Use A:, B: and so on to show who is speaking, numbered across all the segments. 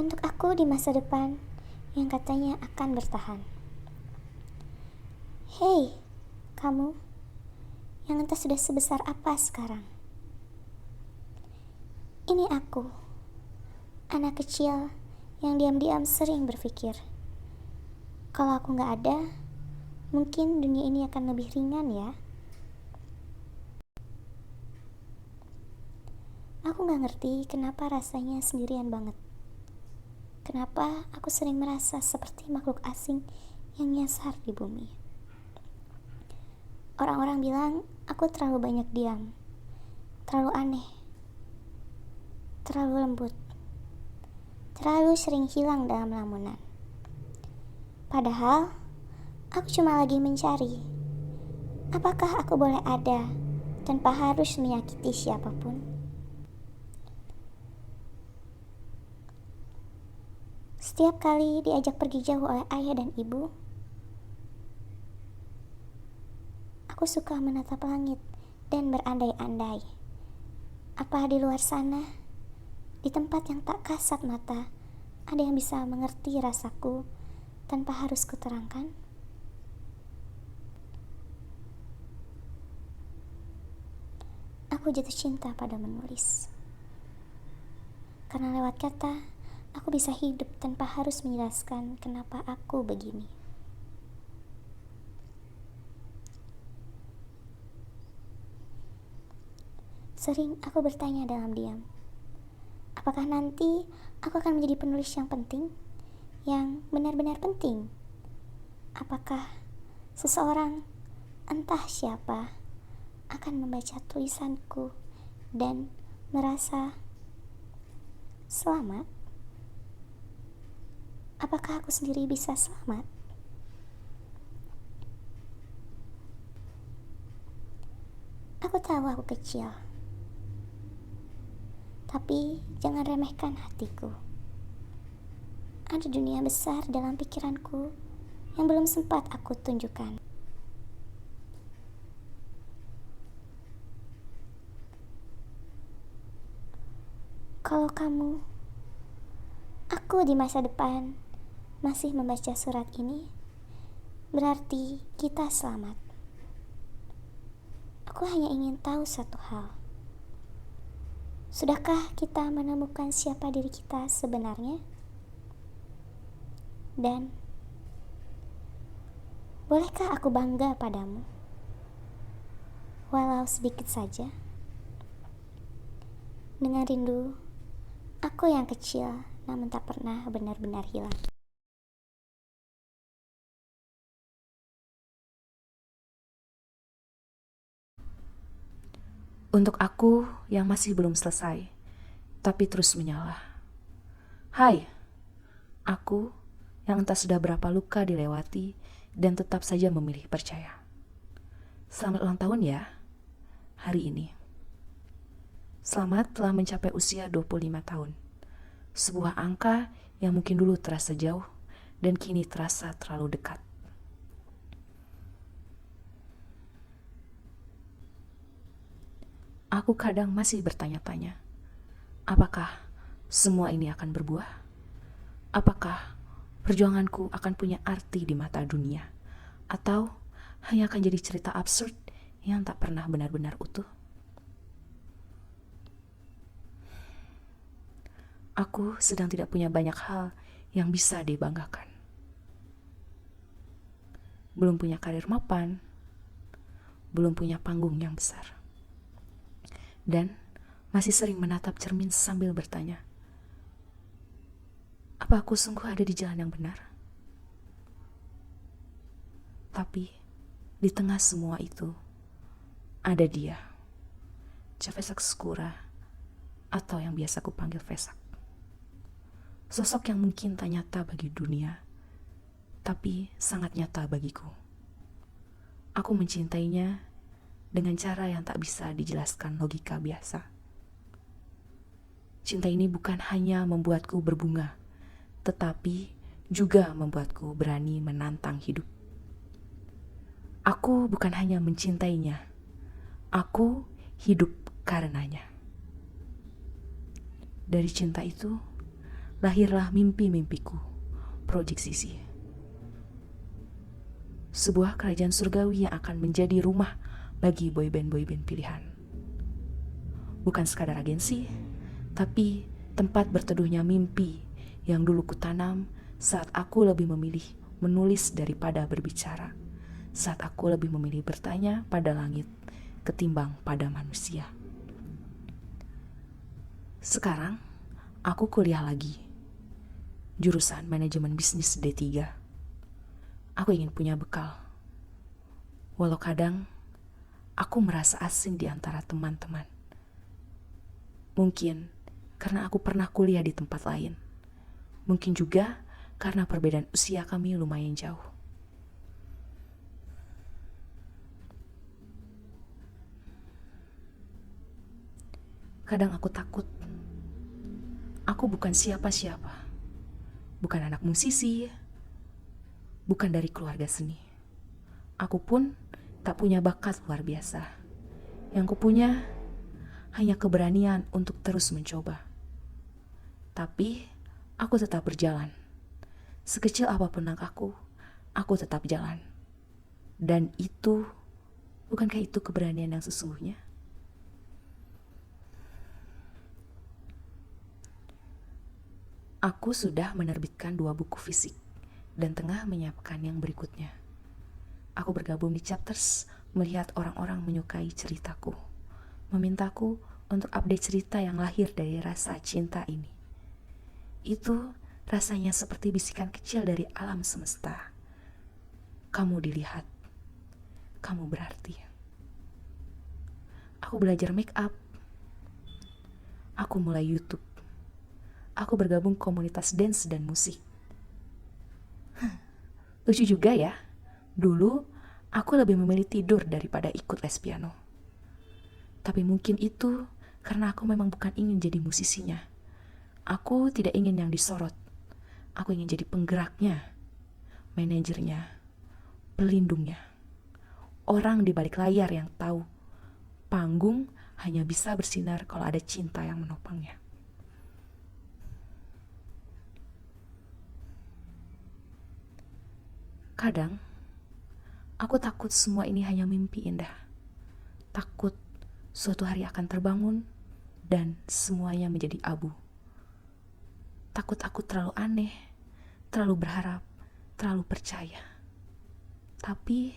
A: untuk aku di masa depan yang katanya akan bertahan. Hei, kamu yang entah sudah sebesar apa sekarang. Ini aku, anak kecil yang diam-diam sering berpikir, kalau aku gak ada, mungkin dunia ini akan lebih ringan ya. Aku gak ngerti kenapa rasanya sendirian banget. Kenapa aku sering merasa seperti makhluk asing yang nyasar di bumi. Orang-orang bilang aku terlalu banyak diam, terlalu aneh, terlalu lembut, terlalu sering hilang dalam lamunan. Padahal aku cuma lagi mencari apakah aku boleh ada tanpa harus menyakiti siapapun. Setiap kali diajak pergi jauh oleh ayah dan ibu, aku suka menatap langit dan berandai-andai. Apa di luar sana, di tempat yang tak kasat mata, ada yang bisa mengerti rasaku tanpa harus kuterangkan? Aku jatuh cinta pada menulis. Karena lewat kata, aku bisa hidup tanpa harus menjelaskan kenapa aku begini. Sering aku bertanya dalam diam, apakah nanti aku akan menjadi penulis yang penting? Yang benar-benar penting? Apakah seseorang, entah siapa, akan membaca tulisanku dan merasa selamat? Apakah aku sendiri bisa selamat? Aku tahu aku kecil, tapi jangan remehkan hatiku. Ada dunia besar dalam pikiranku yang belum sempat aku tunjukkan. Kalau kamu, aku di masa depan masih membaca surat ini, berarti kita selamat. Aku hanya ingin tahu satu hal. Sudahkah kita menemukan siapa diri kita sebenarnya? Dan bolehkah aku bangga padamu? Walau sedikit saja. Dengan rindu, aku yang kecil namun tak pernah benar-benar hilang.
B: Untuk aku yang masih belum selesai, tapi terus menyala. Hai, aku yang entah sudah berapa luka dilewati dan tetap saja memilih percaya. Selamat ulang tahun ya, hari ini. Selamat telah mencapai usia 25 tahun. Sebuah angka yang mungkin dulu terasa jauh dan kini terasa terlalu dekat. Aku kadang masih bertanya-tanya, apakah semua ini akan berbuah? Apakah perjuanganku akan punya arti di mata dunia? Atau hanya akan jadi cerita absurd yang tak pernah benar-benar utuh? Aku sedang tidak punya banyak hal yang bisa dibanggakan. Belum punya karir mapan, belum punya panggung yang besar. Dan masih sering menatap cermin sambil bertanya, apa aku sungguh ada di jalan yang benar? Tapi di tengah semua itu ada dia, Cafesak Skura, atau yang biasa ku panggil Vesak. Sosok yang mungkin tak nyata bagi dunia, tapi sangat nyata bagiku. Aku mencintainya dengan cara yang tak bisa dijelaskan logika biasa. Cinta ini bukan hanya membuatku berbunga, tetapi juga membuatku berani menantang hidup. Aku bukan hanya mencintainya, aku hidup karenanya. Dari cinta itu, lahirlah mimpi-mimpiku, Project Sisi. Sebuah kerajaan surgawi yang akan menjadi rumah bagi boyband-boyband pilihan. Bukan sekadar agensi, tapi tempat berteduhnya mimpi yang dulu kutanam saat aku lebih memilih menulis daripada berbicara. Saat aku lebih memilih bertanya pada langit ketimbang pada manusia. Sekarang, aku kuliah lagi. Jurusan manajemen bisnis D3. Aku ingin punya bekal. Walau kadang, aku merasa asing di antara teman-teman. Mungkin karena aku pernah kuliah di tempat lain. Mungkin juga karena perbedaan usia kami lumayan jauh. Kadang aku takut. Aku bukan siapa-siapa. Bukan anak musisi. Bukan dari keluarga seni. Aku pun tak punya bakat luar biasa. Yang kupunya hanya keberanian untuk terus mencoba. Tapi aku tetap berjalan. Sekecil apapun langkahku, aku tetap jalan. Dan itu, bukankah itu keberanian yang sesungguhnya? Aku sudah menerbitkan 2 buku fisik dan tengah menyiapkan yang berikutnya. Aku bergabung di Chapters melihat orang-orang menyukai ceritaku, memintaku untuk update cerita yang lahir dari rasa cinta ini. Itu rasanya seperti bisikan kecil dari alam semesta. Kamu dilihat, kamu berarti. Aku belajar make up. Aku mulai YouTube. Aku bergabung komunitas dance dan musik. Lucu juga ya. Dulu, aku lebih memilih tidur daripada ikut les piano. Tapi mungkin itu karena aku memang bukan ingin jadi musisinya. Aku tidak ingin yang disorot. Aku ingin jadi penggeraknya, manajernya, pelindungnya. Orang di balik layar yang tahu panggung hanya bisa bersinar kalau ada cinta yang menopangnya. Kadang, aku takut semua ini hanya mimpi indah. Takut suatu hari akan terbangun dan semuanya menjadi abu. Takut aku terlalu aneh, terlalu berharap, terlalu percaya. Tapi,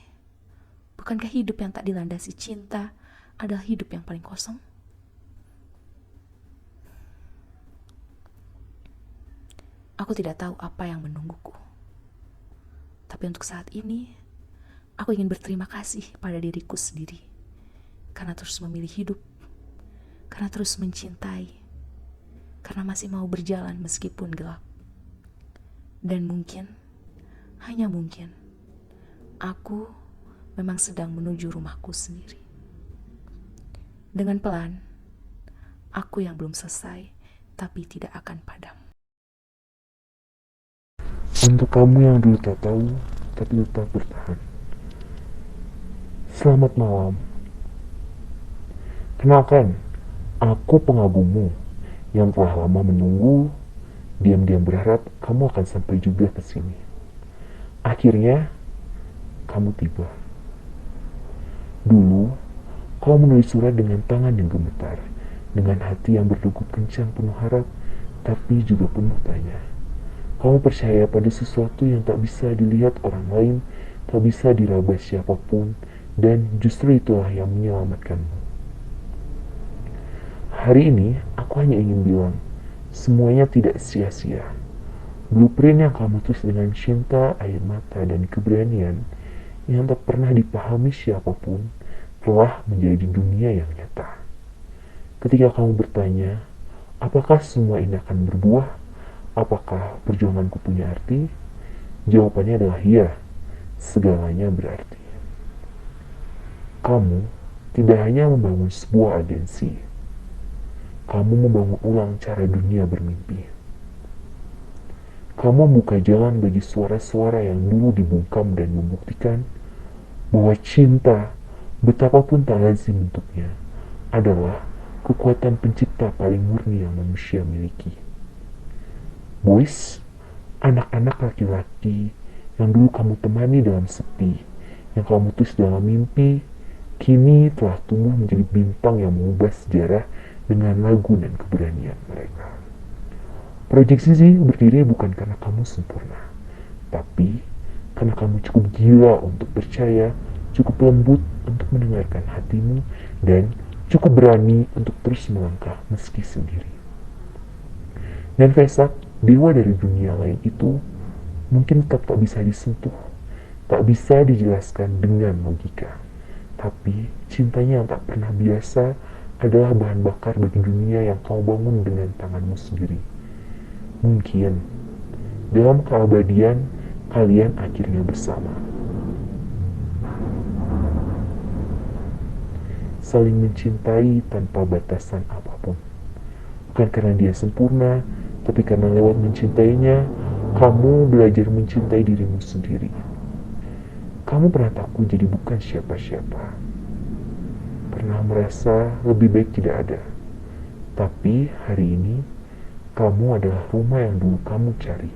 B: bukankah hidup yang tak dilandasi cinta adalah hidup yang paling kosong? Aku tidak tahu apa yang menungguku. Tapi untuk saat ini, aku ingin berterima kasih pada diriku sendiri. Karena terus memilih hidup. Karena terus mencintai. Karena masih mau berjalan meskipun gelap. Dan mungkin, hanya mungkin, aku memang sedang menuju rumahku sendiri. Dengan pelan, aku yang belum selesai, tapi tidak akan padam.
C: Untuk kamu yang dulu tak tahu, tapi tetap bertahan. Selamat malam. Kenalkan, aku pengagummu yang telah lama menunggu, diam-diam berharap kamu akan sampai juga ke sini. Akhirnya, kamu tiba. Dulu, kau menulis surat dengan tangan yang gemetar, dengan hati yang berdegup kencang penuh harap, tapi juga penuh tanya. Kamu percaya pada sesuatu yang tak bisa dilihat orang lain, tak bisa diraba siapapun, dan justru itulah yang menyelamatkanmu. Hari ini, aku hanya ingin bilang, semuanya tidak sia-sia. Blueprint yang kamu tulis dengan cinta, air mata, dan keberanian yang tak pernah dipahami siapapun telah menjadi dunia yang nyata. Ketika kamu bertanya, apakah semua ini akan berbuah? Apakah perjuanganku punya arti? Jawabannya adalah ya, segalanya berarti. Kamu tidak hanya membangun sebuah agensi, kamu membangun ulang cara dunia bermimpi. Kamu membuka jalan bagi suara-suara yang dulu dibungkam dan membuktikan bahwa cinta, betapapun tak lazim bentuknya, adalah kekuatan pencipta paling murni yang manusia miliki. Boys, anak-anak laki-laki yang dulu kamu temani dalam sepi, yang kamu tulis dalam mimpi, kini telah tumbuh menjadi bintang yang mengubah sejarah dengan lagu dan keberanian mereka. Proyeksi sih berdiri bukan karena kamu sempurna, tapi karena kamu cukup gila untuk percaya, cukup lembut untuk mendengarkan hatimu, dan cukup berani untuk terus melangkah meski sendiri. Dan Vesak, dewa dari dunia lain itu mungkin tetap tak bisa disentuh, tak bisa dijelaskan dengan logika. Tapi cintanya yang tak pernah biasa adalah bahan bakar bagi dunia yang kau bangun dengan tanganmu sendiri. Mungkin dalam keabadian kalian akhirnya bersama, saling mencintai tanpa batasan apapun. Bukan karena dia sempurna, tapi karena lewat mencintainya, kamu belajar mencintai dirimu sendiri. Kamu pernah takut jadi bukan siapa-siapa. Pernah merasa lebih baik tidak ada. Tapi hari ini, kamu adalah rumah yang dulu kamu cari.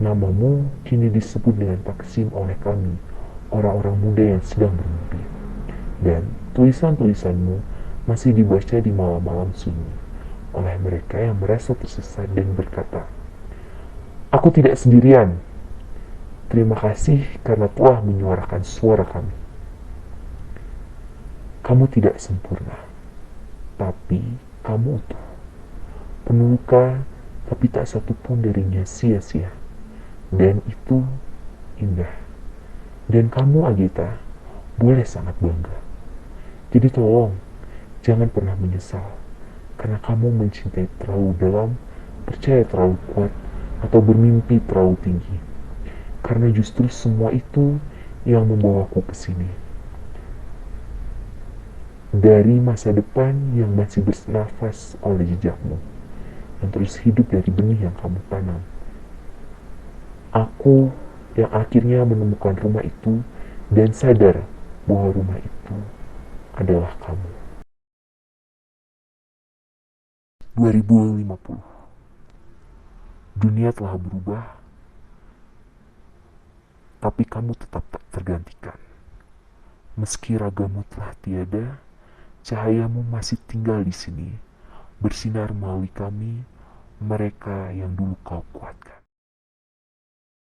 C: Namamu kini disebut dengan taksim oleh kami, orang-orang muda yang sedang bermimpi. Dan tulisan-tulisanmu masih dibaca di malam-malam sunyi oleh mereka yang merasa tersesat dan berkata, "Aku tidak sendirian. Terima kasih karena telah menyuarakan suara kami." Kamu tidak sempurna, tapi kamu utuh. Penuh luka, tapi tak satu pun darinya sia-sia. Dan itu indah. Dan kamu, Agita, boleh sangat bangga. Jadi tolong, jangan pernah menyesal. Karena kamu mencintai terlalu dalam, percaya terlalu kuat, atau bermimpi terlalu tinggi. Karena justru semua itu yang membawaku ke sini. Dari masa depan yang masih bernafas oleh jejakmu, yang terus hidup dari benih yang kamu tanam. Aku yang akhirnya menemukan rumah itu dan sadar bahwa rumah itu adalah kamu. 2050. Dunia telah berubah, tapi kamu tetap tak tergantikan. Meski ragamu telah tiada, cahayamu masih tinggal di sini, bersinar melalui kami, mereka yang dulu kau kuatkan.